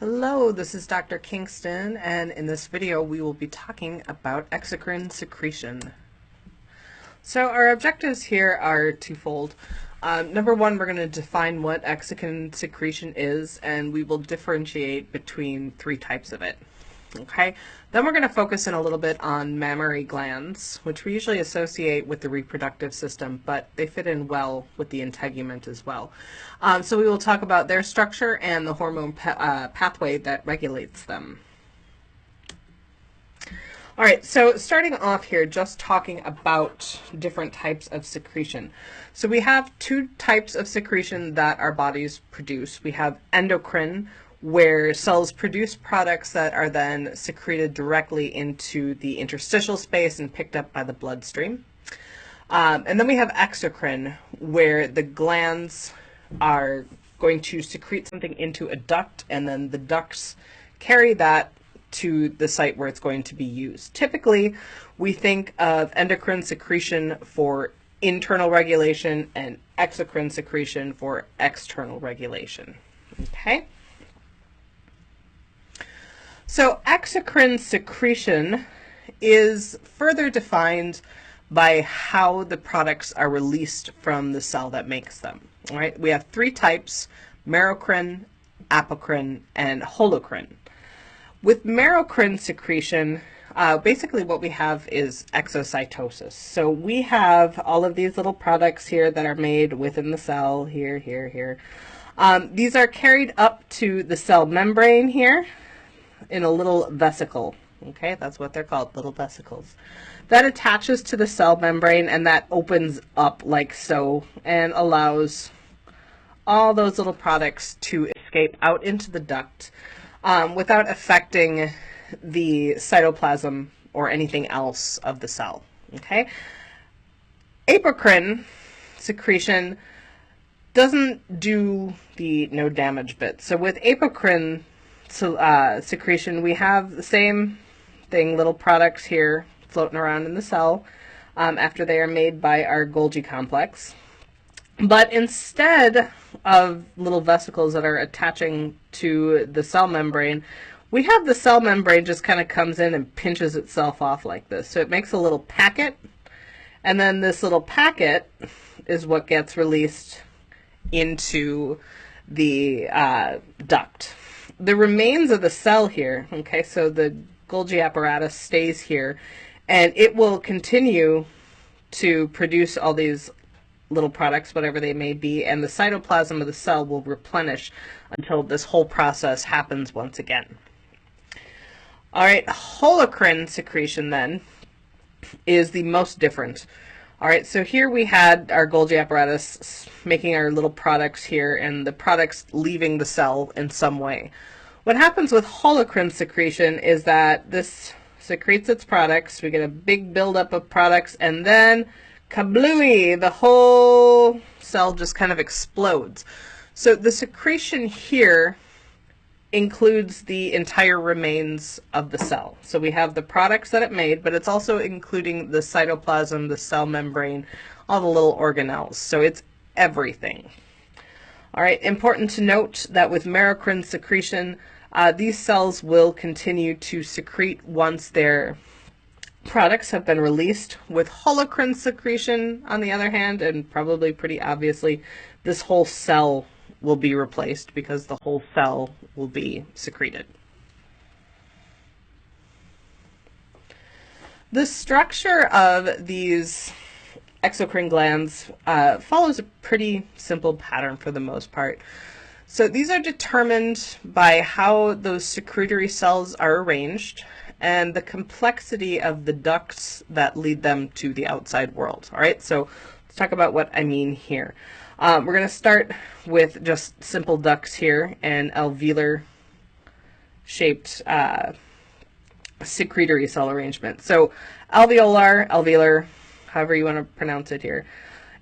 Hello, this is Dr. Kingston, and in this video we will be talking about exocrine secretion. So our objectives here are twofold. Number one, we're going to define what exocrine secretion is, and we will differentiate between three types of it. Okay, then we're going to focus in a little bit on mammary glands, which we usually associate with the reproductive system, but they fit in well with the integument as well. So we will talk about their structure and the hormone pathway that regulates them. All right, so starting off here, just talking about different types of secretion. So we have two types of secretion that our bodies produce. We have endocrine, where cells produce products that are then secreted directly into the interstitial space and picked up by the bloodstream. And then we have exocrine, where the glands are going to secrete something into a duct, and then the ducts carry that to the site where it's going to be used. Typically, we think of endocrine secretion for internal regulation and exocrine secretion for external regulation. Okay? So exocrine secretion is further defined by how the products are released from the cell that makes them. All right? We have three types: merocrine, apocrine, and holocrine. With merocrine secretion, basically what we have is exocytosis. So we have all of these little products here that are made within the cell, here. These are carried up to the cell membrane here in a little vesicle. Okay, that's what they're called, little vesicles. That attaches to the cell membrane, and that opens up like so and allows all those little products to escape out into the duct without affecting the cytoplasm or anything else of the cell. Okay, apocrine secretion doesn't do the no damage bit. So with apocrine secretion, we have the same thing, little products here floating around in the cell after they are made by our Golgi complex. But instead of little vesicles that are attaching to the cell membrane, we have the cell membrane just kind of comes in and pinches itself off like this. So it makes a little packet, and then this little packet is what gets released into the duct. The remains of the cell here, okay, so the Golgi apparatus stays here, and it will continue to produce all these little products, whatever they may be, and the cytoplasm of the cell will replenish until this whole process happens once again. All right, holocrine secretion then is the most different. All right, so here we had our Golgi apparatus making our little products here, and the products leaving the cell in some way. What happens with holocrine secretion is that this secretes its products, we get a big buildup of products, and then kablooey, the whole cell just kind of explodes. So the secretion here includes the entire remains of the cell. So we have the products that it made, but it's also including the cytoplasm, the cell membrane, all the little organelles. So it's everything. All right, important to note that with merocrine secretion, these cells will continue to secrete once their products have been released. With holocrine secretion, on the other hand, and probably pretty obviously, this whole cell will be replaced because the whole cell will be secreted. The structure of these exocrine glands follows a pretty simple pattern for the most part. So these are determined by how those secretory cells are arranged and the complexity of the ducts that lead them to the outside world. All right, so let's talk about what I mean here. We're going to start with just simple ducts here and alveolar shaped secretory cell arrangement. So alveolar, however you want to pronounce it here,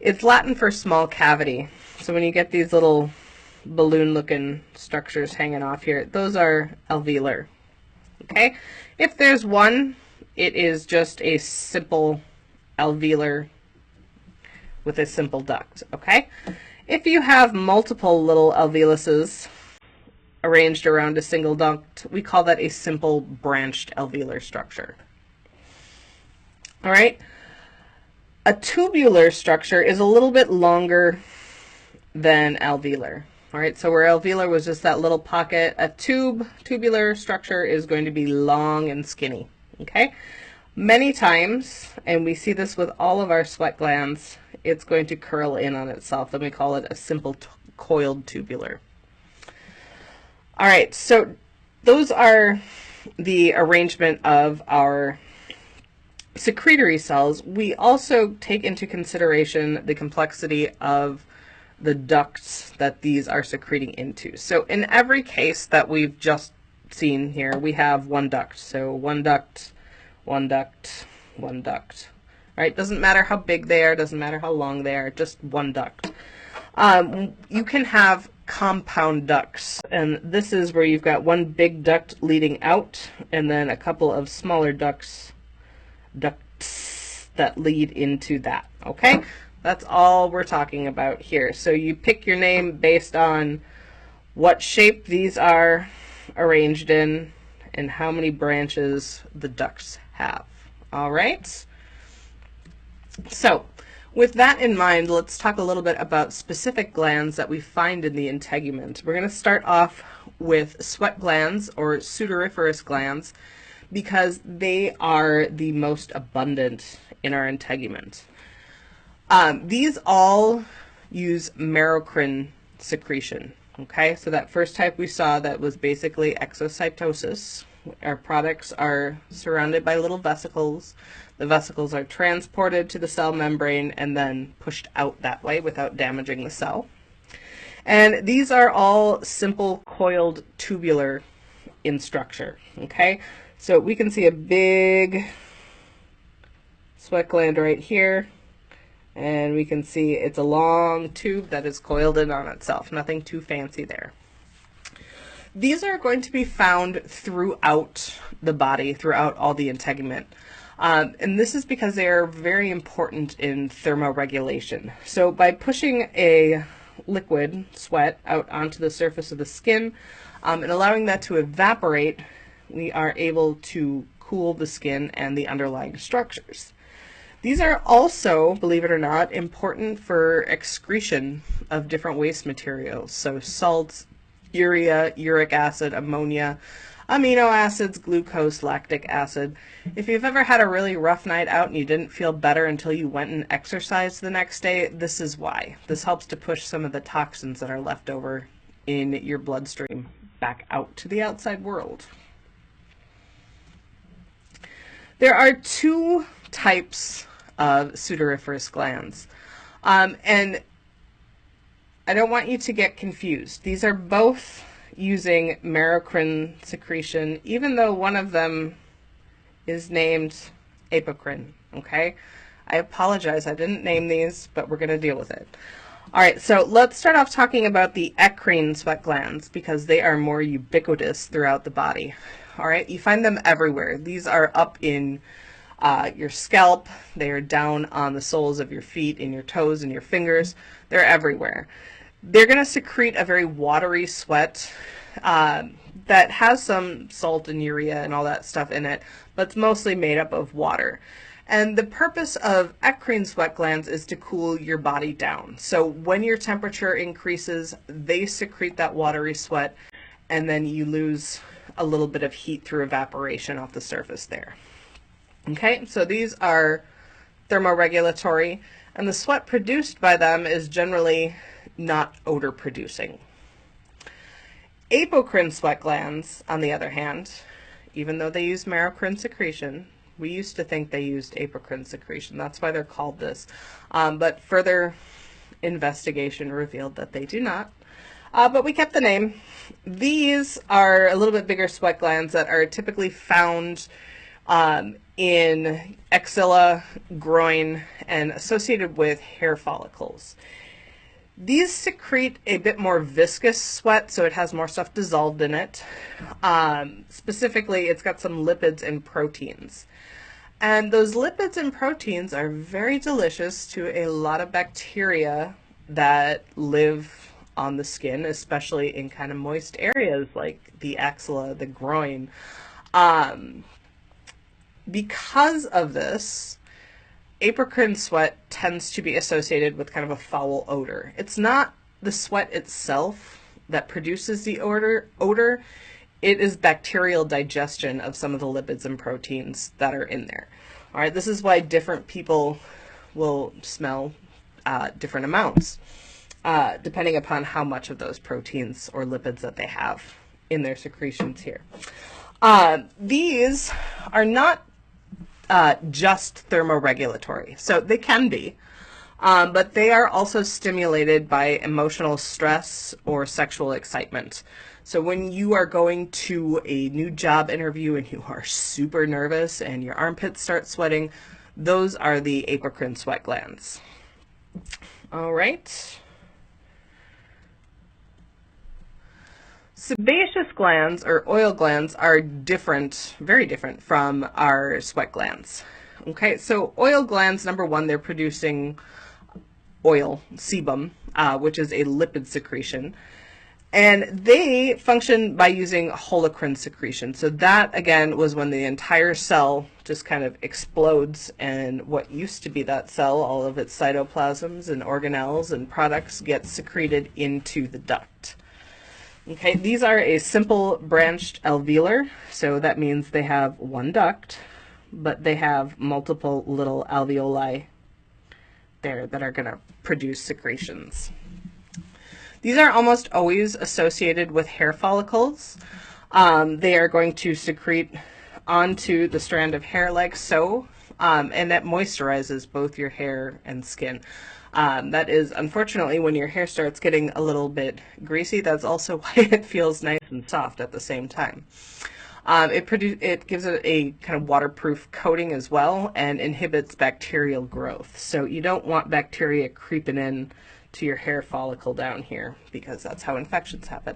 it's Latin for small cavity. So when you get these little balloon looking structures hanging off here, those are alveolar. Okay, if there's one, it is just a simple alveolar with a simple duct. Okay, if you have multiple little alveoluses, arranged around a single duct, we call that a simple branched alveolar structure. All right. A tubular structure is a little bit longer than alveolar. All right, so where alveolar was just that little pocket, a tubular structure is going to be long and skinny. Okay. Many times, and we see this with all of our sweat glands, it's going to curl in on itself, and we call it a simple coiled tubular. All right, so those are the arrangement of our secretory cells. We also take into consideration the complexity of the ducts that these are secreting into. So in every case that we've just seen here, we have one duct. So one duct, one duct, one duct. Right? Doesn't matter how big they are, doesn't matter how long they are, just one duct. You can have compound ducts, and this is where you've got one big duct leading out and then a couple of smaller ducts that lead into that. Okay, that's all we're talking about here. So you pick your name based on what shape these are arranged in and how many branches the ducts have. All right, so with that in mind, let's talk a little bit about specific glands that we find in the integument. We're going to start off with sweat glands, or sudoriferous glands, because they are the most abundant in our integument. These all use merocrine secretion. Okay, so that first type we saw, that was basically exocytosis. Our products are surrounded by little vesicles. The vesicles are transported to the cell membrane and then pushed out that way without damaging the cell. And these are all simple coiled tubular in structure. Okay, so we can see a big sweat gland right here, and we can see it's a long tube that is coiled in on itself. Nothing too fancy there. These are going to be found throughout the body, throughout all the integument. And this is because they are very important in thermoregulation. So by pushing a liquid, sweat, out onto the surface of the skin and allowing that to evaporate, we are able to cool the skin and the underlying structures. These are also, believe it or not, important for excretion of different waste materials. So salts, urea, uric acid, ammonia, amino acids, glucose, lactic acid. If you've ever had a really rough night out and you didn't feel better until you went and exercised the next day, this is why. This helps to push some of the toxins that are left over in your bloodstream back out to the outside world. There are two types of sudoriferous glands, and I don't want you to get confused. These are both using merocrine secretion, even though one of them is named apocrine. Okay, I apologize, I didn't name these, but we're going to deal with it. All right, so let's start off talking about the eccrine sweat glands, because they are more ubiquitous throughout the body. All right, you find them everywhere. These are up in your scalp, they are down on the soles of your feet, in your toes and your fingers. They're everywhere. They're going to secrete a very watery sweat that has some salt and urea and all that stuff in it, but it's mostly made up of water. And the purpose of eccrine sweat glands is to cool your body down. So when your temperature increases, they secrete that watery sweat, and then you lose a little bit of heat through evaporation off the surface there. Okay, so these are thermoregulatory, and the sweat produced by them is generally not odor producing. Apocrine sweat glands, on the other hand, even though they use merocrine secretion, we used to think they used apocrine secretion. That's why they're called this. But further investigation revealed that they do not. But we kept the name. These are a little bit bigger sweat glands that are typically found in axilla, groin, and associated with hair follicles. These secrete a bit more viscous sweat, so it has more stuff dissolved in it. Specifically, it's got some lipids and proteins. And those lipids and proteins are very delicious to a lot of bacteria that live on the skin, especially in kind of moist areas like the axilla, the groin. Um, because of this, apocrine sweat tends to be associated with kind of a foul odor. It's not the sweat itself that produces the odor. It is bacterial digestion of some of the lipids and proteins that are in there. All right, this is why different people will smell different amounts, depending upon how much of those proteins or lipids that they have in their secretions here. These are not just thermoregulatory, so they can be, but they are also stimulated by emotional stress or sexual excitement. So when you are going to a new job interview and you are super nervous and your armpits start sweating, those are the apocrine sweat glands. All right. Sebaceous glands or oil glands are different, very different from our sweat glands. Okay, so oil glands, number one, they're producing oil, sebum, which is a lipid secretion. And they function by using holocrine secretion. So that, again, was when the entire cell just kind of explodes, and what used to be that cell, all of its cytoplasms and organelles and products, get secreted into the duct. Okay, these are a simple branched alveolar, so that means they have one duct, but they have multiple little alveoli there that are going to produce secretions. These are almost always associated with hair follicles. They are going to secrete onto the strand of hair like so, and that moisturizes both your hair and skin. That is, unfortunately, when your hair starts getting a little bit greasy, that's also why it feels nice and soft at the same time. It gives it a kind of waterproof coating as well and inhibits bacterial growth. So you don't want bacteria creeping in to your hair follicle down here, because that's how infections happen.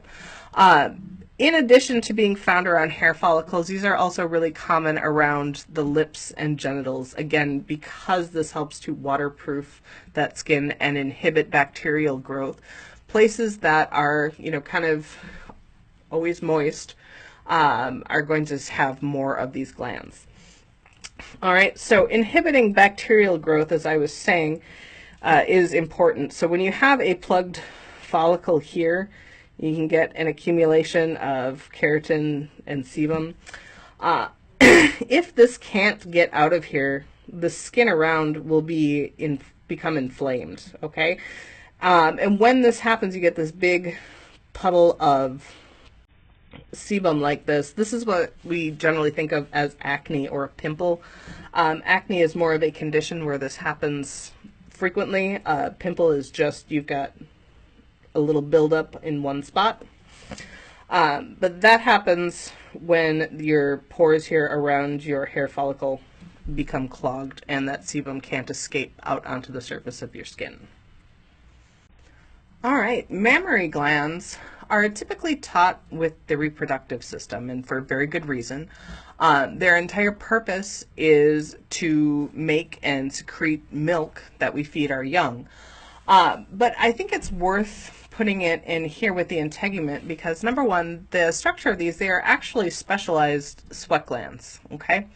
In addition to being found around hair follicles, these are also really common around the lips and genitals, again, because this helps to waterproof that skin and inhibit bacterial growth. Places that are, kind of always moist are going to have more of these glands. All right, so inhibiting bacterial growth, as I was saying, is important. So when you have a plugged follicle here, you can get an accumulation of keratin and sebum. If this can't get out of here, the skin around will become inflamed, okay? And when this happens, you get this big puddle of sebum like this. This is what we generally think of as acne or a pimple. Acne is more of a condition where this happens frequently. Pimple is just you've got a little buildup in one spot. But that happens when your pores here around your hair follicle become clogged and that sebum can't escape out onto the surface of your skin. All right, mammary glands are typically taught with the reproductive system, and for very good reason. Their entire purpose is to make and secrete milk that we feed our young. But I think it's worth putting it in here with the integument because, number one, the structure of these, they are actually specialized sweat glands, okay?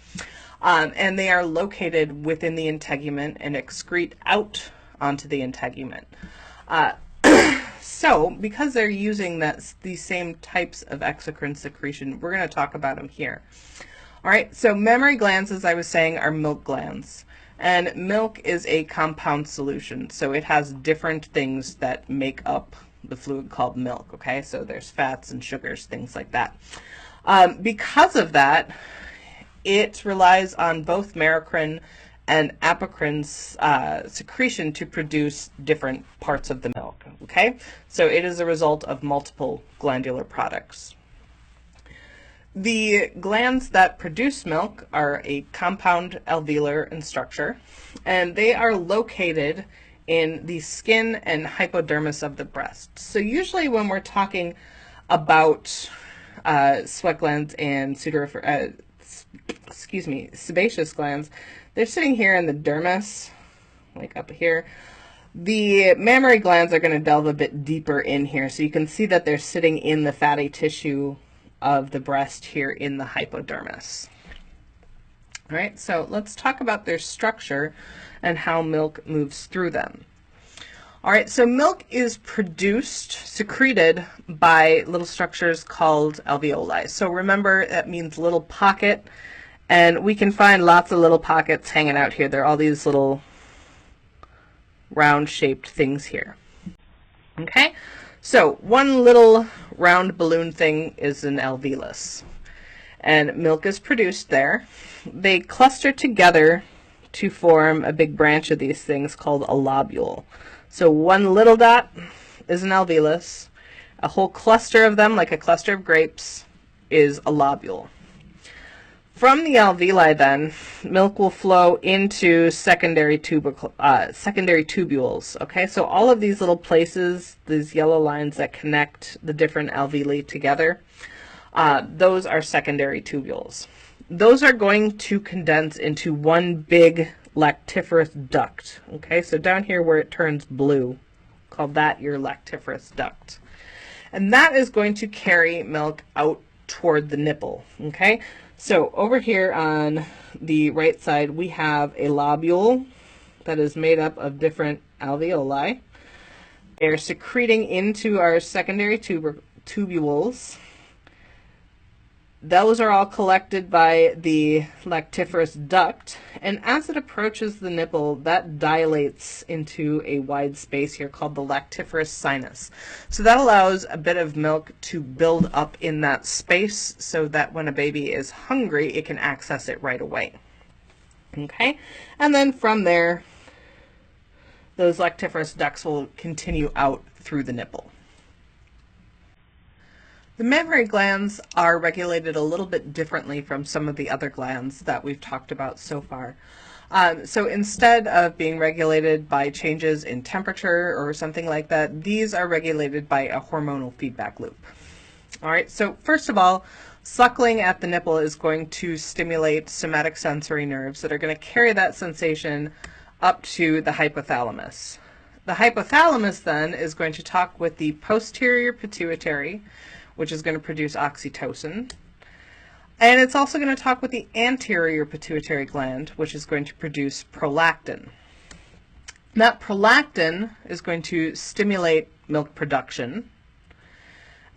And they are located within the integument and excrete out onto the integument. So, because they're using these same types of exocrine secretion, we're going to talk about them here. All right, so mammary glands, as I was saying, are milk glands. And milk is a compound solution, so it has different things that make up the fluid called milk, okay? So there's fats and sugars, things like that. Because of that, it relies on both merocrine and apocrine's secretion to produce different parts of the milk, okay? So it is a result of multiple glandular products. The glands that produce milk are a compound alveolar in structure, and they are located in the skin and hypodermis of the breast. So usually when we're talking about sweat glands and sebaceous glands, they're sitting here in the dermis, like up here. The mammary glands are going to delve a bit deeper in here, so you can see that they're sitting in the fatty tissue of the breast here in the hypodermis. All right, so let's talk about their structure and how milk moves through them. All right, so milk is produced, secreted by little structures called alveoli. So remember, that means little pocket, and we can find lots of little pockets hanging out here. There are all these little round-shaped things here. Okay, so one little round balloon thing is an alveolus, and milk is produced there. They cluster together to form a big branch of these things called a lobule. So one little dot is an alveolus. A whole cluster of them, like a cluster of grapes, is a lobule. From the alveoli, then, milk will flow into secondary tubules. Okay, so all of these little places, these yellow lines that connect the different alveoli together, those are secondary tubules. Those are going to condense into one big lactiferous duct. Okay, so down here where it turns blue, call that your lactiferous duct. And that is going to carry milk out toward the nipple. Okay, so over here on the right side, we have a lobule that is made up of different alveoli. They're secreting into our secondary tubules. Those are all collected by the lactiferous duct, and as it approaches the nipple, that dilates into a wide space here called the lactiferous sinus. So that allows a bit of milk to build up in that space so that when a baby is hungry, it can access it right away. Okay, and then from there, those lactiferous ducts will continue out through the nipple. The mammary glands are regulated a little bit differently from some of the other glands that we've talked about so far. So instead of being regulated by changes in temperature or something like that, these are regulated by a hormonal feedback loop. All right, so first of all, suckling at the nipple is going to stimulate somatic sensory nerves that are going to carry that sensation up to the hypothalamus. The hypothalamus then is going to talk with the posterior pituitary, which is going to produce oxytocin. And it's also going to talk with the anterior pituitary gland, which is going to produce prolactin. That prolactin is going to stimulate milk production.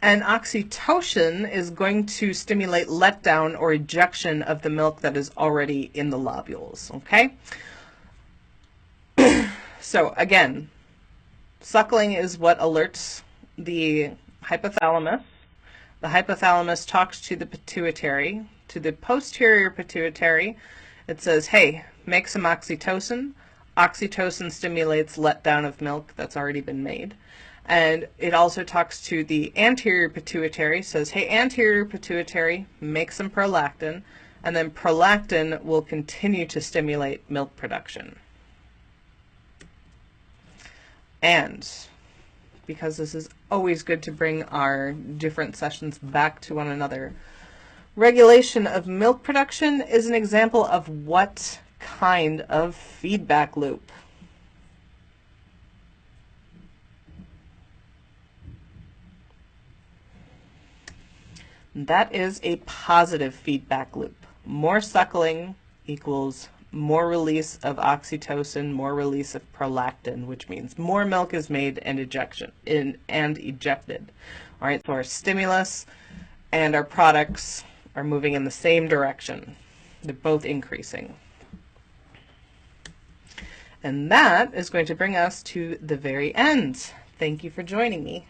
And oxytocin is going to stimulate letdown or ejection of the milk that is already in the lobules. Okay? So again, suckling is what alerts the hypothalamus. The hypothalamus talks to the pituitary, to the posterior pituitary. It says, hey, make some oxytocin. Oxytocin stimulates letdown of milk that's already been made. And it also talks to the anterior pituitary, says, hey, anterior pituitary, make some prolactin. And then prolactin will continue to stimulate milk production. And because this is always good to bring our different sessions back to one another, regulation of milk production is an example of what kind of feedback loop? That is a positive feedback loop. More suckling equals more release of oxytocin, more release of prolactin, which means more milk is made and ejected. All right, so our stimulus and our products are moving in the same direction. They're both increasing. And that is going to bring us to the very end. Thank you for joining me.